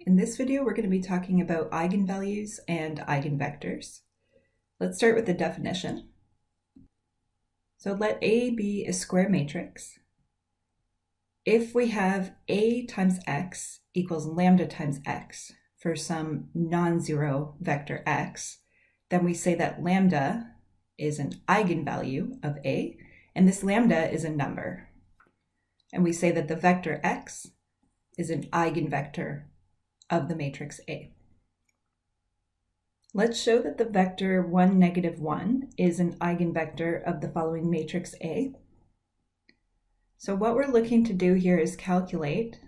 In this video, we're going to be talking about eigenvalues and eigenvectors. Let's start with the definition. So let A be a square matrix. If we have A times x equals lambda times x for some non-zero vector x, then we say that lambda is an eigenvalue of A, and this lambda is a number. And we say that the vector x is an eigenvector of the matrix A. Let's show that the vector 1, -1 is an eigenvector of the following matrix A. So what we're looking to do here is calculate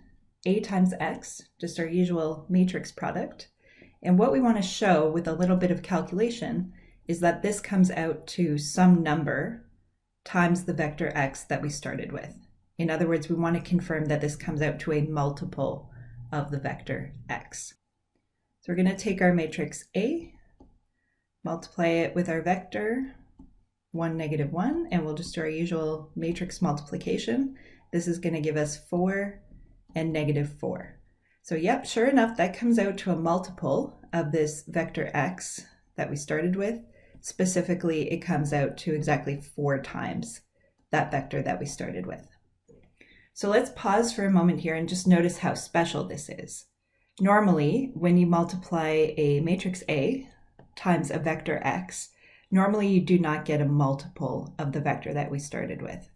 A times x, just our usual matrix product. And what we want to show with a little bit of calculation is that this comes out to some number times the vector x that we started with. In other words, we want to confirm that this comes out to a multiple of the vector x. So we're going to take our matrix A, multiply it with our vector 1, -1, and we'll just do our usual matrix multiplication. This is going to give us 4 and -4. So yep, sure enough, that comes out to a multiple of this vector x that we started with. Specifically, it comes out to exactly 4 times that vector that we started with. So let's pause for a moment here and just notice how special this is. Normally, when you multiply a matrix A times a vector x, normally you do not get a multiple of the vector that we started with.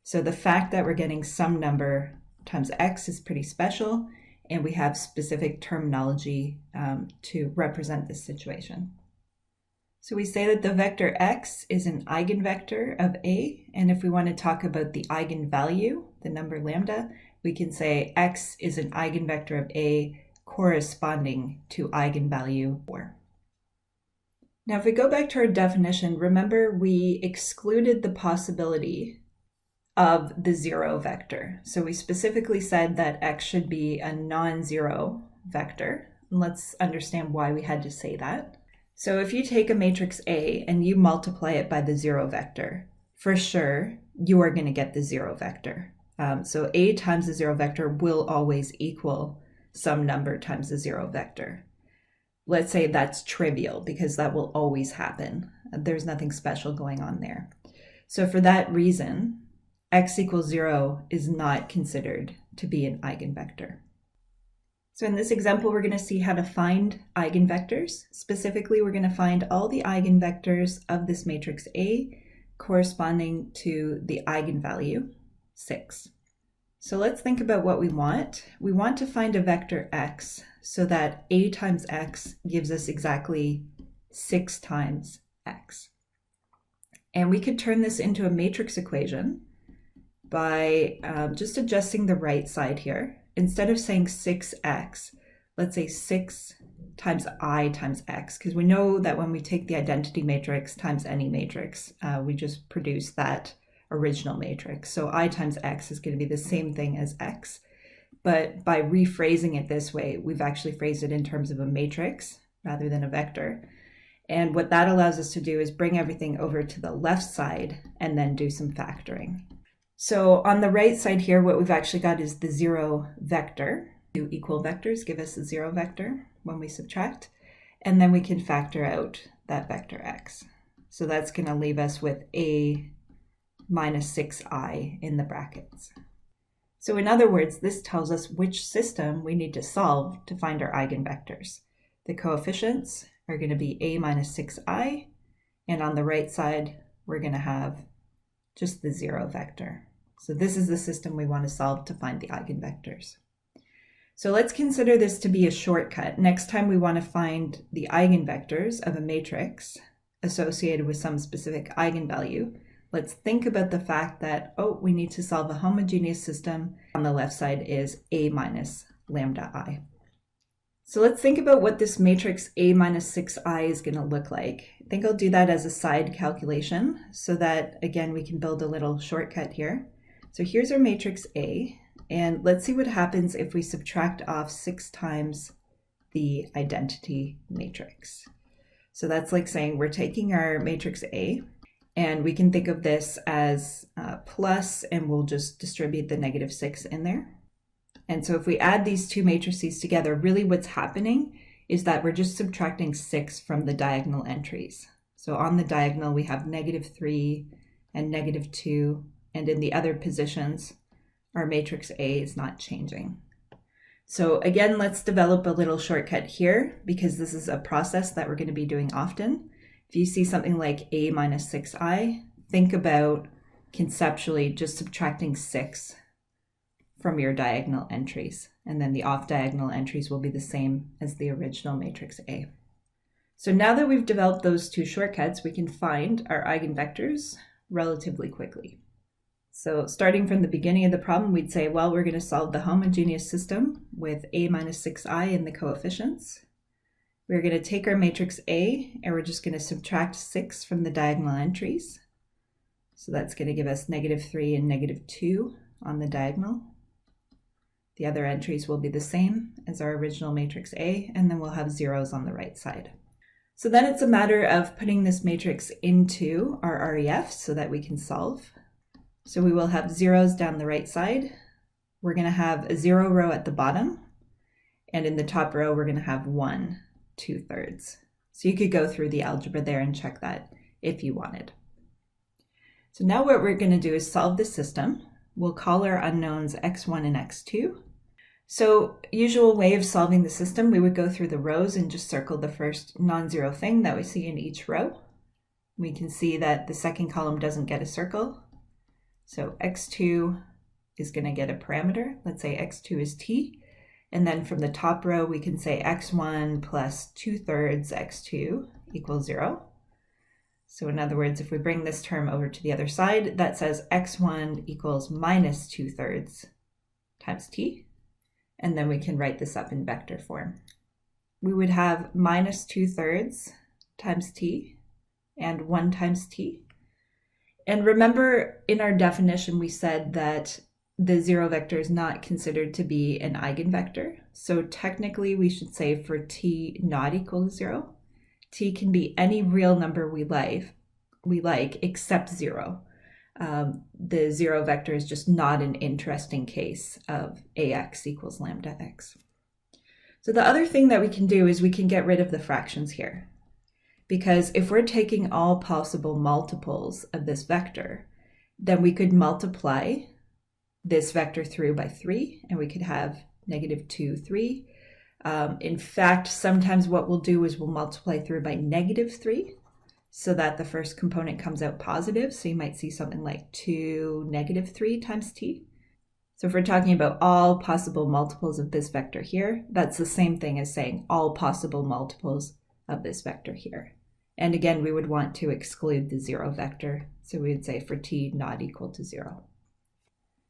So the fact that we're getting some number times x is pretty special, and we have specific terminology to represent this situation. So we say that the vector x is an eigenvector of A, and if we want to talk about the eigenvalue, the number lambda, we can say x is an eigenvector of A corresponding to eigenvalue 4. Now if we go back to our definition, remember we excluded the possibility of the zero vector. So we specifically said that x should be a non-zero vector. And let's understand why we had to say that. So if you take a matrix A and you multiply it by the zero vector, for sure, you are going to get the zero vector. So A times the zero vector will always equal some number times the zero vector. Let's say that's trivial because that will always happen. There's nothing special going on there. So for that reason, x equals 0 is not considered to be an eigenvector. So in this example, we're going to see how to find eigenvectors. Specifically, we're going to find all the eigenvectors of this matrix A corresponding to the eigenvalue 6. So let's think about what we want. We want to find a vector x so that A times x gives us exactly 6 times x. And we could turn this into a matrix equation by just adjusting the right side here. Instead of saying 6x, let's say 6 times I times x, because we know that when we take the identity matrix times any matrix, we just produce that original matrix. So I times x is going to be the same thing as x. But by rephrasing it this way, we've actually phrased it in terms of a matrix rather than a vector. And what that allows us to do is bring everything over to the left side and then do some factoring. So on the right side here, what we've actually got is the zero vector. Two equal vectors give us a zero vector when we subtract, and then we can factor out that vector x. So that's going to leave us with A minus 6i in the brackets. So in other words, this tells us which system we need to solve to find our eigenvectors. The coefficients are going to be A minus 6i, and on the right side, we're going to have just the zero vector. So this is the system we want to solve to find the eigenvectors. So let's consider this to be a shortcut. Next time we want to find the eigenvectors of a matrix associated with some specific eigenvalue, let's think about the fact that, we need to solve a homogeneous system. On the left side is A minus lambda I. So let's think about what this matrix A minus 6i is going to look like. I think I'll do that as a side calculation so that, again, we can build a little shortcut here. So here's our matrix A, and let's see what happens if we subtract off 6 times the identity matrix. So that's like saying we're taking our matrix A, and we can think of this as plus, and we'll just distribute the -6 in there. And so if we add these two matrices together, really what's happening is that we're just subtracting 6 from the diagonal entries. So on the diagonal, we have -3 and -2, and in the other positions, our matrix A is not changing. So again, let's develop a little shortcut here, because this is a process that we're going to be doing often. If you see something like A minus 6i, think about conceptually just subtracting 6 from your diagonal entries, and then the off-diagonal entries will be the same as the original matrix A. So now that we've developed those two shortcuts, we can find our eigenvectors relatively quickly. So starting from the beginning of the problem, we'd say, well, we're going to solve the homogeneous system with A minus 6i in the coefficients. We're going to take our matrix A, and we're just going to subtract 6 from the diagonal entries. So that's going to give us -3 and -2 on the diagonal. The other entries will be the same as our original matrix A, and then we'll have zeros on the right side. So then it's a matter of putting this matrix into our REF so that we can solve. So we will have zeros down the right side. We're going to have a 0 row at the bottom, and in the top row we're going to have 1 2/3. So you could go through the algebra there and check that if you wanted. So now what we're going to do is solve the system. We'll call our unknowns x1 and x2. So usual way of solving the system, we would go through the rows and just circle the first non-zero thing that we see in each row. We can see that the second column doesn't get a circle. So x2 is going to get a parameter. Let's say x2 is t. And then from the top row, we can say x1 plus 2/3 x2 equals 0. So in other words, if we bring this term over to the other side, that says x1 equals minus 2/3 times t. And then we can write this up in vector form. We would have minus 2/3 times t and 1 times t. And remember, in our definition, we said that the 0 vector is not considered to be an eigenvector. So technically, we should say for t not equal to 0, t can be any real number we like except 0. The 0 vector is just not an interesting case of ax equals lambda x. So the other thing that we can do is we can get rid of the fractions here. Because if we're taking all possible multiples of this vector, then we could multiply this vector through by 3, and we could have -2, 3. In fact, sometimes what we'll do is we'll multiply through by -3 so that the first component comes out positive. So you might see something like 2 -3 times t. So if we're talking about all possible multiples of this vector here, that's the same thing as saying all possible multiples of this vector here. And again, we would want to exclude the 0 vector. So we would say for t not equal to 0.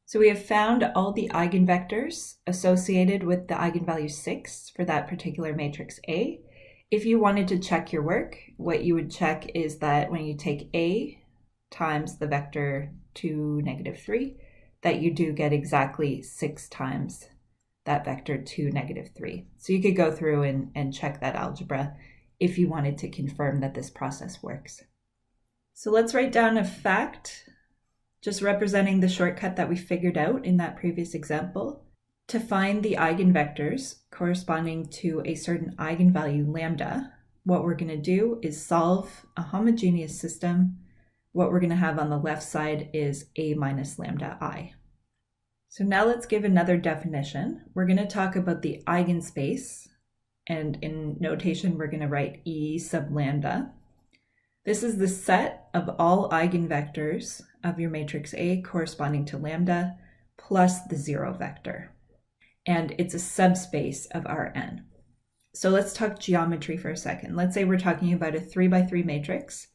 So we have found all the eigenvectors associated with the eigenvalue 6 for that particular matrix A. If you wanted to check your work, what you would check is that when you take A times the vector 2, -3, that you do get exactly 6 times that vector 2, -3. So you could go through and check that algebra if you wanted to confirm that this process works. So let's write down a fact, just representing the shortcut that we figured out in that previous example. To find the eigenvectors corresponding to a certain eigenvalue lambda, what we're going to do is solve a homogeneous system. What we're going to have on the left side is A minus lambda I. So now let's give another definition. We're going to talk about the eigenspace, and in notation we're going to write E sub lambda. This is the set of all eigenvectors of your matrix A corresponding to lambda plus the 0 vector. And it's a subspace of Rn. So let's talk geometry for a second. Let's say we're talking about a 3x3 matrix.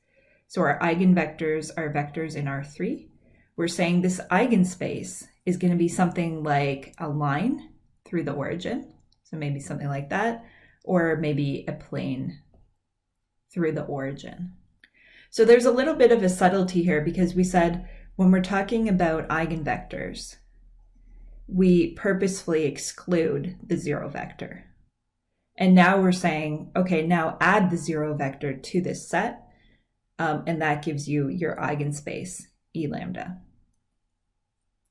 So our eigenvectors are vectors in R3. We're saying this eigenspace is going to be something like a line through the origin. So maybe something like that, or maybe a plane through the origin. So there's a little bit of a subtlety here, because we said when we're talking about eigenvectors, we purposefully exclude the 0 vector. And now we're saying, okay, now add the 0 vector to this set, and that gives you your eigenspace, E lambda.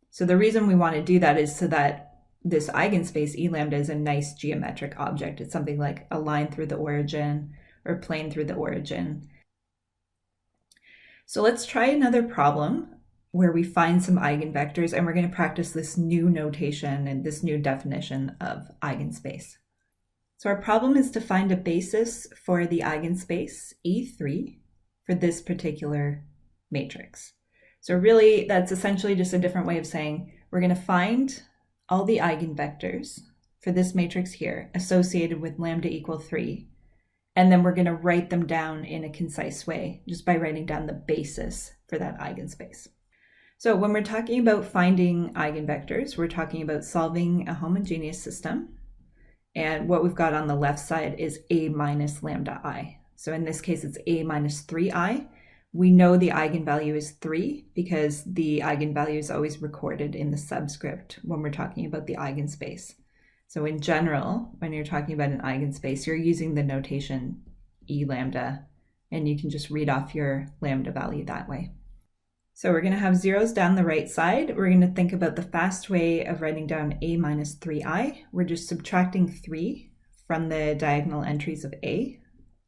So the reason we want to do that is so that this eigenspace E lambda is a nice geometric object. It's something like a line through the origin or plane through the origin. So let's try another problem where we find some eigenvectors, and we're going to practice this new notation and this new definition of eigenspace. So our problem is to find a basis for the eigenspace E3 for this particular matrix. So really, that's essentially just a different way of saying we're going to find all the eigenvectors for this matrix here associated with lambda equal 3, and then we're going to write them down in a concise way just by writing down the basis for that eigenspace. So when we're talking about finding eigenvectors, we're talking about solving a homogeneous system. And what we've got on the left side is a minus lambda I. So in this case, it's a minus 3i. We know the eigenvalue is 3 because the eigenvalue is always recorded in the subscript when we're talking about the eigenspace. So in general, when you're talking about an eigenspace, you're using the notation E lambda, and you can just read off your lambda value that way. So we're going to have zeros down the right side. We're going to think about the fast way of writing down a minus 3i. We're just subtracting 3 from the diagonal entries of a.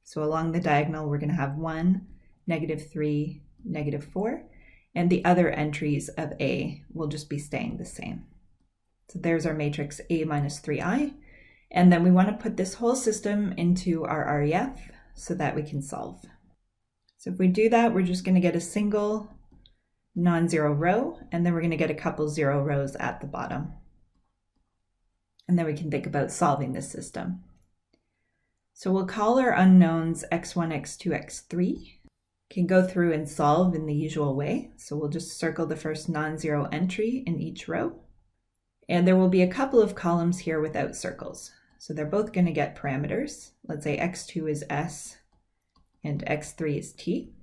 So along the diagonal, we're going to have 1, -3, -4, and the other entries of a will just be staying the same. So there's our matrix a minus 3i. And then we want to put this whole system into our REF so that we can solve. So if we do that, we're just going to get a single non-zero row, and then we're going to get a couple 0 rows at the bottom. And then we can think about solving this system. So we'll call our unknowns x1, x2, x3. Can go through and solve in the usual way. So we'll just circle the first non-zero entry in each row. And there will be a couple of columns here without circles. So they're both going to get parameters. Let's say x2 is s and x3 is t.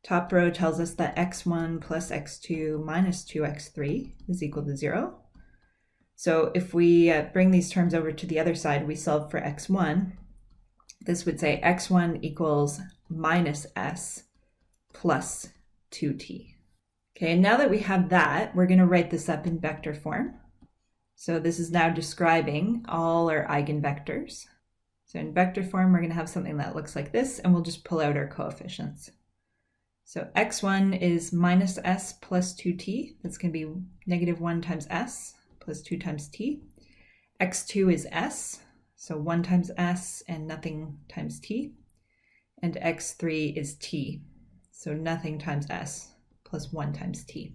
Top row tells us that x1 plus x2 minus 2x3 is equal to 0. So if we bring these terms over to the other side, we solve for x1. This would say x1 equals minus s plus 2t. Okay, and now that we have that, we're going to write this up in vector form. So this is now describing all our eigenvectors. So in vector form, we're going to have something that looks like this, and we'll just pull out our coefficients. So x1 is minus s plus 2t. That's going to be -1 times s plus 2 times t. x2 is s, so 1 times s and nothing times t. And x3 is t, so nothing times s plus 1 times t.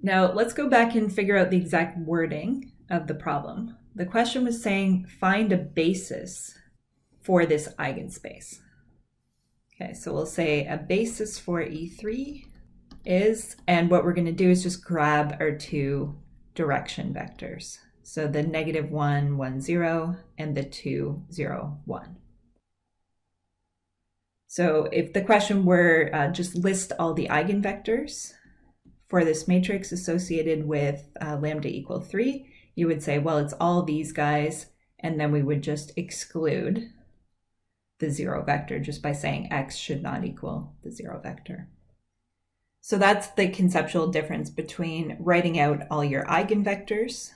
Now let's go back and figure out the exact wording of the problem. The question was saying find a basis for this eigenspace. Okay, so we'll say a basis for E3 is, and what we're going to do is just grab our two direction vectors. So the -1, 1, 0, and the 2, 0, 1. So if the question were just list all the eigenvectors for this matrix associated with lambda equal 3, you would say, well, it's all these guys, and then we would just exclude the 0 vector just by saying x should not equal the 0 vector. So that's the conceptual difference between writing out all your eigenvectors,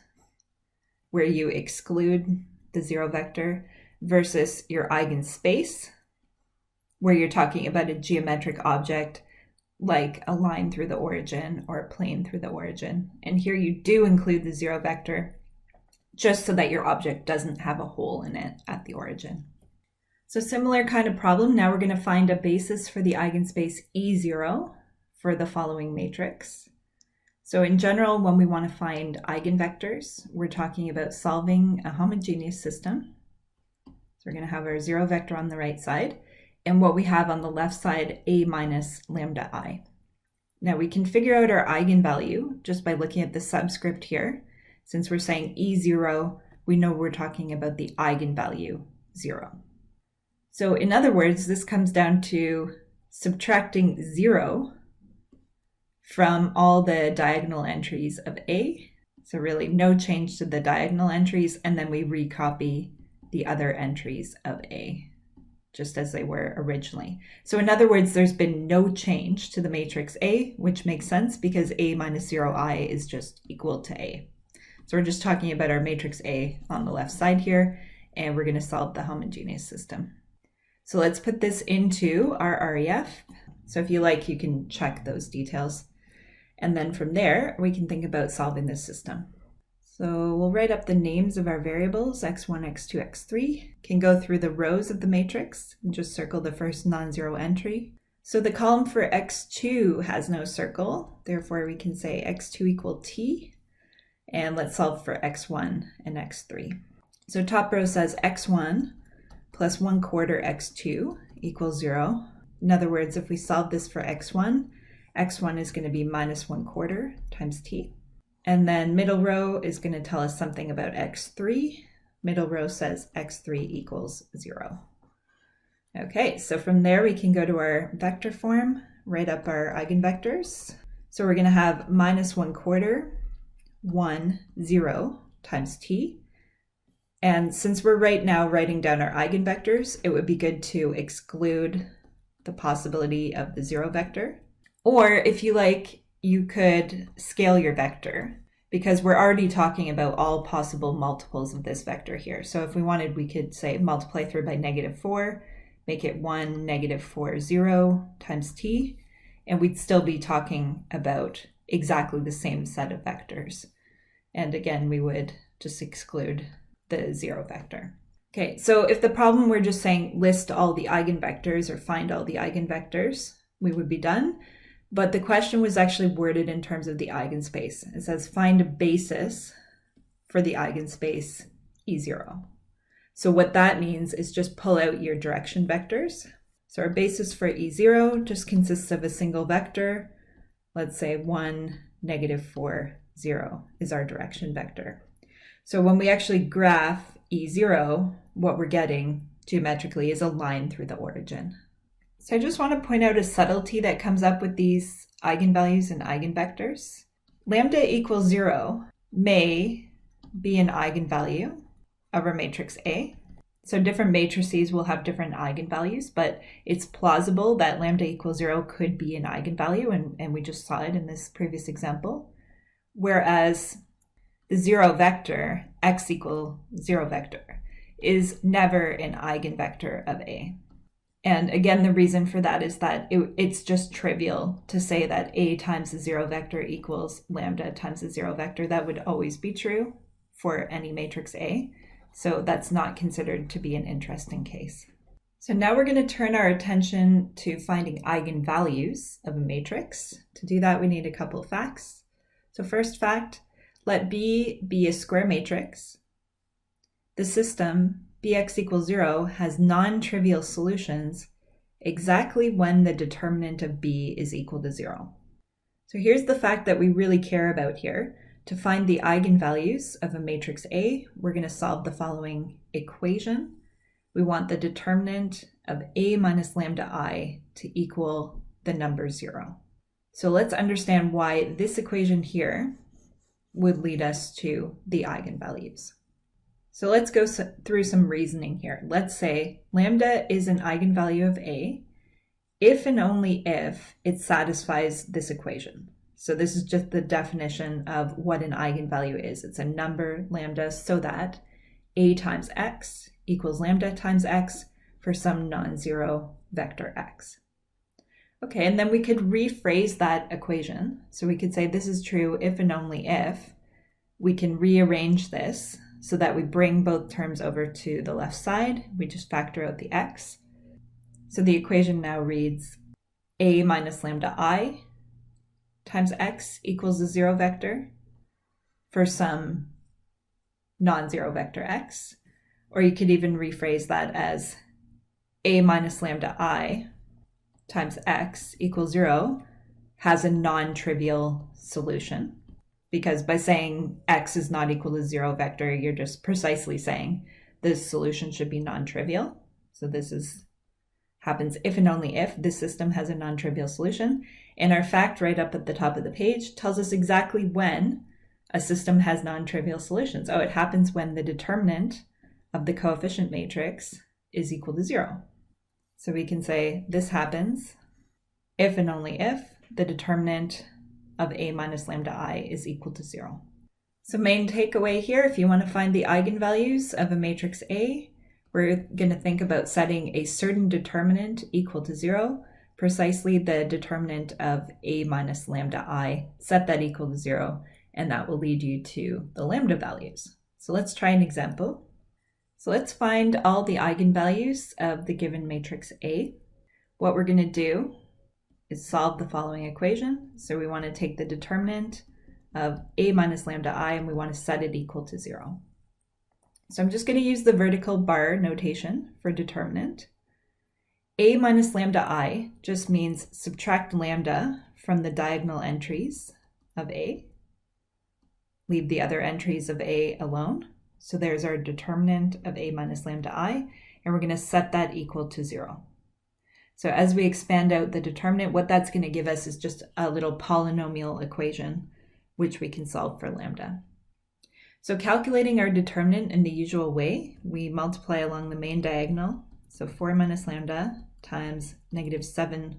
where you exclude the 0 vector, versus your eigenspace, where you're talking about a geometric object like a line through the origin or a plane through the origin. And here you do include the 0 vector just so that your object doesn't have a hole in it at the origin. So similar kind of problem. Now we're going to find a basis for the eigenspace E0 for the following matrix. So in general, when we want to find eigenvectors, we're talking about solving a homogeneous system. So we're going to have our 0 vector on the right side, and what we have on the left side, a minus lambda I. Now we can figure out our eigenvalue just by looking at the subscript here. Since we're saying E0, we know we're talking about the eigenvalue 0. So in other words, this comes down to subtracting 0 from all the diagonal entries of A. So really no change to the diagonal entries, and then we recopy the other entries of A just as they were originally. So in other words, there's been no change to the matrix A, which makes sense because A minus 0i is just equal to A. So we're just talking about our matrix A on the left side here, and we're going to solve the homogeneous system. So let's put this into our REF. So if you like, you can check those details. And then from there, we can think about solving this system. So we'll write up the names of our variables, x1, x2, x3. Can go through the rows of the matrix and just circle the first non-zero entry. So the column for x2 has no circle, therefore we can say x2 equal t. And let's solve for x1 and x3. So top row says x1 plus 1/4 x2 equals 0. In other words, if we solve this for x1 is going to be minus 1/4 times t. And then middle row is going to tell us something about x3. Middle row says x3 equals 0. Okay, so from there we can go to our vector form, write up our eigenvectors. So we're going to have minus 1/4, 1, 0 times t. And since we're right now writing down our eigenvectors, it would be good to exclude the possibility of the 0 vector. Or if you like, you could scale your vector, because we're already talking about all possible multiples of this vector here. So if we wanted, we could say multiply through by -4, make it 1, -4, 0 times t, and we'd still be talking about exactly the same set of vectors. And again, we would just exclude the 0 vector. Okay, so if the problem we're just saying list all the eigenvectors or find all the eigenvectors, we would be done. But the question was actually worded in terms of the eigenspace. It says find a basis for the eigenspace E0. So what that means is just pull out your direction vectors. So our basis for E0 just consists of a single vector. Let's say 1, -4, 0 is our direction vector. So when we actually graph E0, what we're getting geometrically is a line through the origin. So I just want to point out a subtlety that comes up with these eigenvalues and eigenvectors. Lambda equals 0 may be an eigenvalue of our matrix A. So different matrices will have different eigenvalues, but it's plausible that lambda equals 0 could be an eigenvalue, and we just saw it in this previous example. Whereas the 0 vector, x equal 0 vector, is never an eigenvector of A. And again, the reason for that is that it's just trivial to say that A times the 0 vector equals lambda times the 0 vector. That would always be true for any matrix A. So that's not considered to be an interesting case. So now we're going to turn our attention to finding eigenvalues of a matrix. To do that, we need a couple of facts. So first fact, let B be a square matrix. The system Bx equals 0 has non-trivial solutions exactly when the determinant of B is equal to 0. So here's the fact that we really care about here. To find the eigenvalues of a matrix A, we're going to solve the following equation. We want the determinant of A minus lambda I to equal the number 0. So let's understand why this equation here would lead us to the eigenvalues. So let's go through some reasoning here. Let's say lambda is an eigenvalue of A if and only if it satisfies this equation. So this is just the definition of what an eigenvalue is. It's a number, lambda, so that A times x equals lambda times x for some non-zero vector x. Okay, and then we could rephrase that equation. So we could say this is true if and only if. We can rearrange this so that we bring both terms over to the left side. We just factor out the x. So the equation now reads A minus lambda I times x equals the 0 vector for some non-zero vector x. Or you could even rephrase that as A minus lambda I times x equals 0 has a non-trivial solution. Because by saying x is not equal to 0 vector, you're just precisely saying this solution should be non-trivial. So this happens if and only if this system has a non-trivial solution. And our fact right up at the top of the page tells us exactly when a system has non-trivial solutions. Oh, it happens when the determinant of the coefficient matrix is equal to 0. So we can say this happens if and only if the determinant of A minus lambda I is equal to 0. So main takeaway here, if you want to find the eigenvalues of a matrix A, we're going to think about setting a certain determinant equal to 0, precisely the determinant of A minus lambda I, set that equal to 0, and that will lead you to the lambda values. So let's try an example. So let's find all the eigenvalues of the given matrix A. What we're going to do is solve the following equation. So we want to take the determinant of A minus lambda I and we want to set it equal to 0. So I'm just going to use the vertical bar notation for determinant. A minus lambda I just means subtract lambda from the diagonal entries of A. Leave the other entries of A alone. So there's our determinant of A minus lambda I, and we're going to set that equal to 0. So as we expand out the determinant, what that's going to give us is just a little polynomial equation, which we can solve for lambda. So calculating our determinant in the usual way, we multiply along the main diagonal. So 4 minus lambda times -7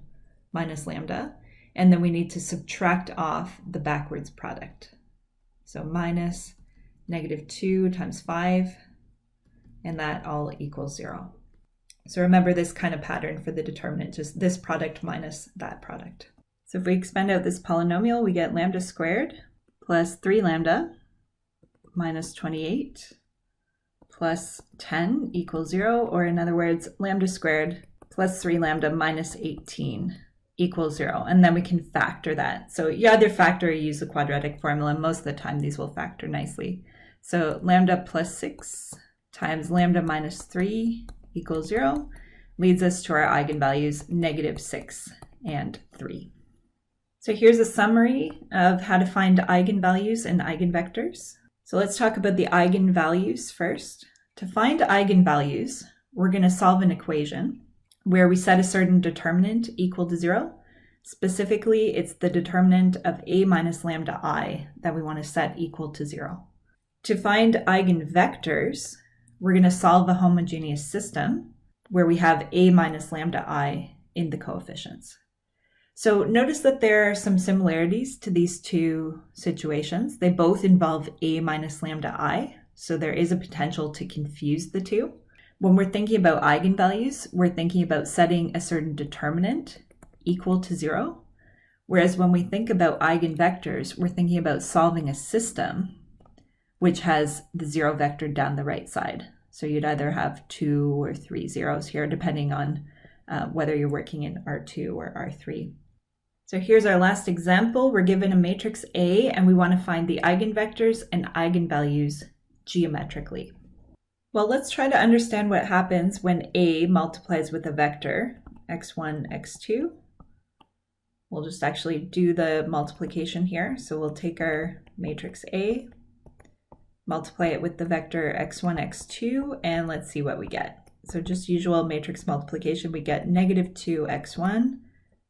minus lambda. And then we need to subtract off the backwards product. So minus -2 times 5, and that all equals 0. So remember this kind of pattern for the determinant, just this product minus that product. So if we expand out this polynomial, we get lambda squared plus 3 lambda minus 28 plus 10 equals 0, or in other words, lambda squared plus 3 lambda minus 18 equals 0. And then we can factor that. So you either factor or use the quadratic formula. Most of the time these will factor nicely. So lambda plus 6 times lambda minus 3 equals 0 leads us to our eigenvalues -6 and 3. So here's a summary of how to find eigenvalues and eigenvectors. So let's talk about the eigenvalues first. To find eigenvalues, we're going to solve an equation where we set a certain determinant equal to 0. Specifically, it's the determinant of A minus lambda I that we want to set equal to 0. To find eigenvectors, we're going to solve a homogeneous system where we have A minus lambda I in the coefficients. So notice that there are some similarities to these two situations. They both involve A minus lambda I, so there is a potential to confuse the two. When we're thinking about eigenvalues, we're thinking about setting a certain determinant equal to 0, whereas when we think about eigenvectors, we're thinking about solving a system which has the 0 vector down the right side. So you'd either have 2 or 3 zeros here, depending on whether you're working in R2 or R3. So here's our last example. We're given a matrix A and we want to find the eigenvectors and eigenvalues geometrically. Well, let's try to understand what happens when A multiplies with a vector, x1, x2. We'll just actually do the multiplication here. So we'll take our matrix A, multiply it with the vector x1, x2, and let's see what we get. So just usual matrix multiplication, we get -2 x1,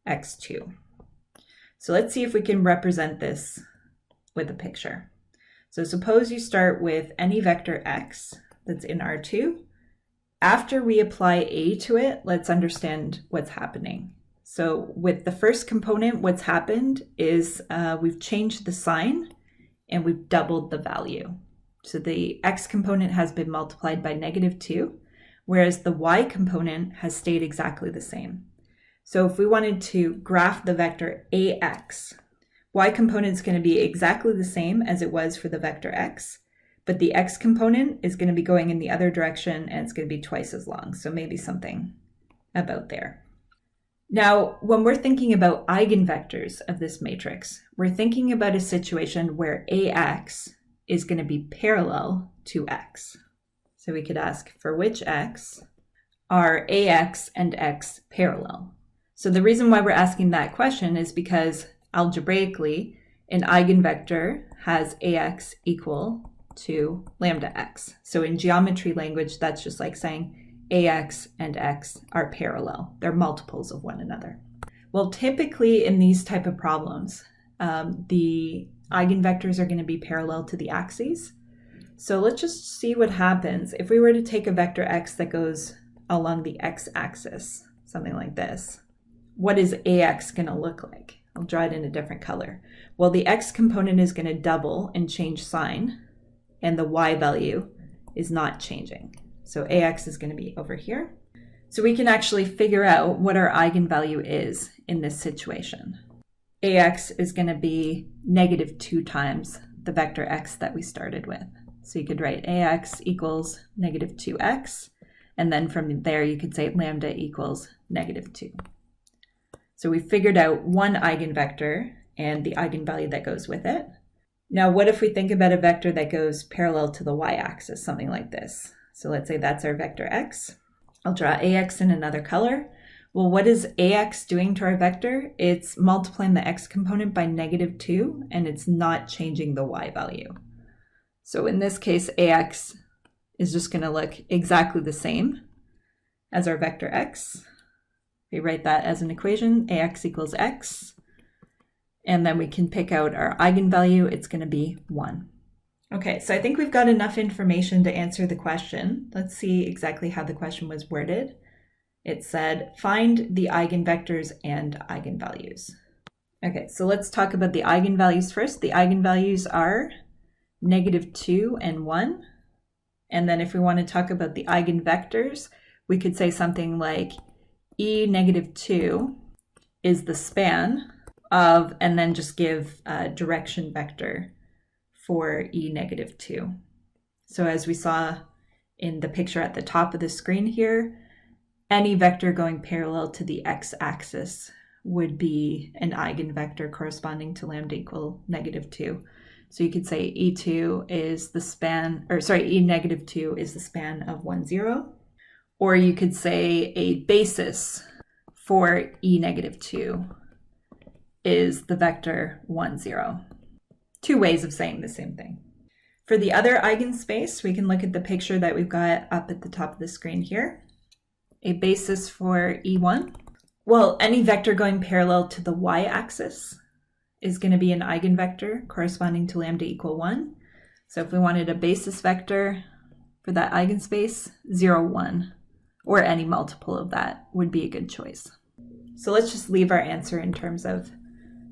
x2. So let's see if we can represent this with a picture. So suppose you start with any vector x that's in R2. After we apply A to it, let's understand what's happening. So with the first component, what's happened is we've changed the sign and we've doubled the value. So the x component has been multiplied by -2, whereas the y component has stayed exactly the same. So if we wanted to graph the vector ax, y component is going to be exactly the same as it was for the vector x, but the x component is going to be going in the other direction and it's going to be twice as long. So maybe something about there. Now, when we're thinking about eigenvectors of this matrix, we're thinking about a situation where ax is going to be parallel to x. So we could ask, for which x are ax and x parallel? So the reason why we're asking that question is because algebraically, an eigenvector has ax equal to lambda x. So in geometry language, that's just like saying ax and x are parallel. They're multiples of one another. Well, typically in these type of problems, the eigenvectors are going to be parallel to the axes. So let's just see what happens if we were to take a vector x that goes along the x-axis, something like this. What is ax going to look like? I'll draw it in a different color. Well, the x component is going to double and change sign, and the y value is not changing. So ax is going to be over here. So we can actually figure out what our eigenvalue is in this situation. Ax is going to be -2 times the vector x that we started with. So you could write ax equals -2x, and then from there you could say lambda equals -2. So we figured out one eigenvector and the eigenvalue that goes with it. Now, what if we think about a vector that goes parallel to the y-axis, something like this? So let's say that's our vector x. I'll draw ax in another color. Well, what is ax doing to our vector? It's multiplying the x component by -2, and it's not changing the y value. So in this case, ax is just going to look exactly the same as our vector x. We write that as an equation, ax equals x, and then we can pick out our eigenvalue. It's going to be 1. Okay, so I think we've got enough information to answer the question. Let's see exactly how the question was worded. It said, find the eigenvectors and eigenvalues. Okay, so let's talk about the eigenvalues first. The eigenvalues are -2 and 1. And then if we want to talk about the eigenvectors, we could say something like e -2 is the span of, and then just give a direction vector for e -2. So as we saw in the picture at the top of the screen here, any vector going parallel to the x-axis would be an eigenvector corresponding to lambda equal -2. So you could say e2 is the span, or sorry, e -2 is the span of 1, 0. Or you could say a basis for e -2 is the vector 1, 0. Two ways of saying the same thing. For the other eigenspace, we can look at the picture that we've got up at the top of the screen here. A basis for e1. Well, any vector going parallel to the y-axis is going to be an eigenvector corresponding to lambda equal 1. So if we wanted a basis vector for that eigenspace, 0, 1, or any multiple of that would be a good choice. So let's just leave our answer in terms of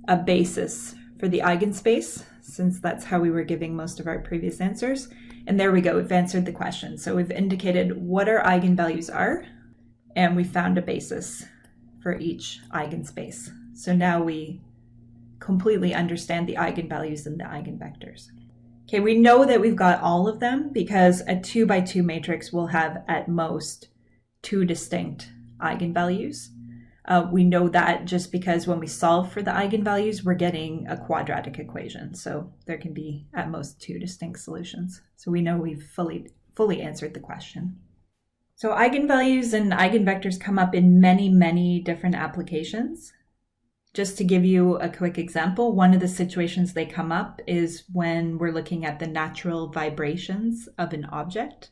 a basis for the eigenspace, since that's how we were giving most of our previous answers. And there we go, we've answered the question. So we've indicated what our eigenvalues are, and we found a basis for each eigenspace. So now we completely understand the eigenvalues and the eigenvectors. Okay, we know that we've got all of them because a 2 by 2 matrix will have at most 2 distinct eigenvalues. We know that just because when we solve for the eigenvalues, we're getting a quadratic equation. So there can be at most 2 distinct solutions. So we know we've fully answered the question. So eigenvalues and eigenvectors come up in many, many different applications. Just to give you a quick example, one of the situations they come up is when we're looking at the natural vibrations of an object.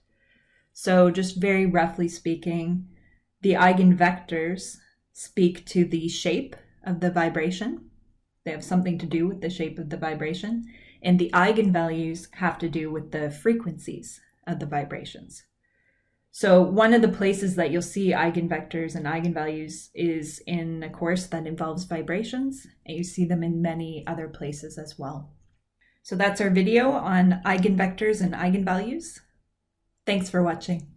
So just very roughly speaking, the eigenvectors speak to the shape of the vibration. They have something to do with the shape of the vibration. And the eigenvalues have to do with the frequencies of the vibrations. So one of the places that you'll see eigenvectors and eigenvalues is in a course that involves vibrations, and you see them in many other places as well. So that's our video on eigenvectors and eigenvalues. Thanks for watching.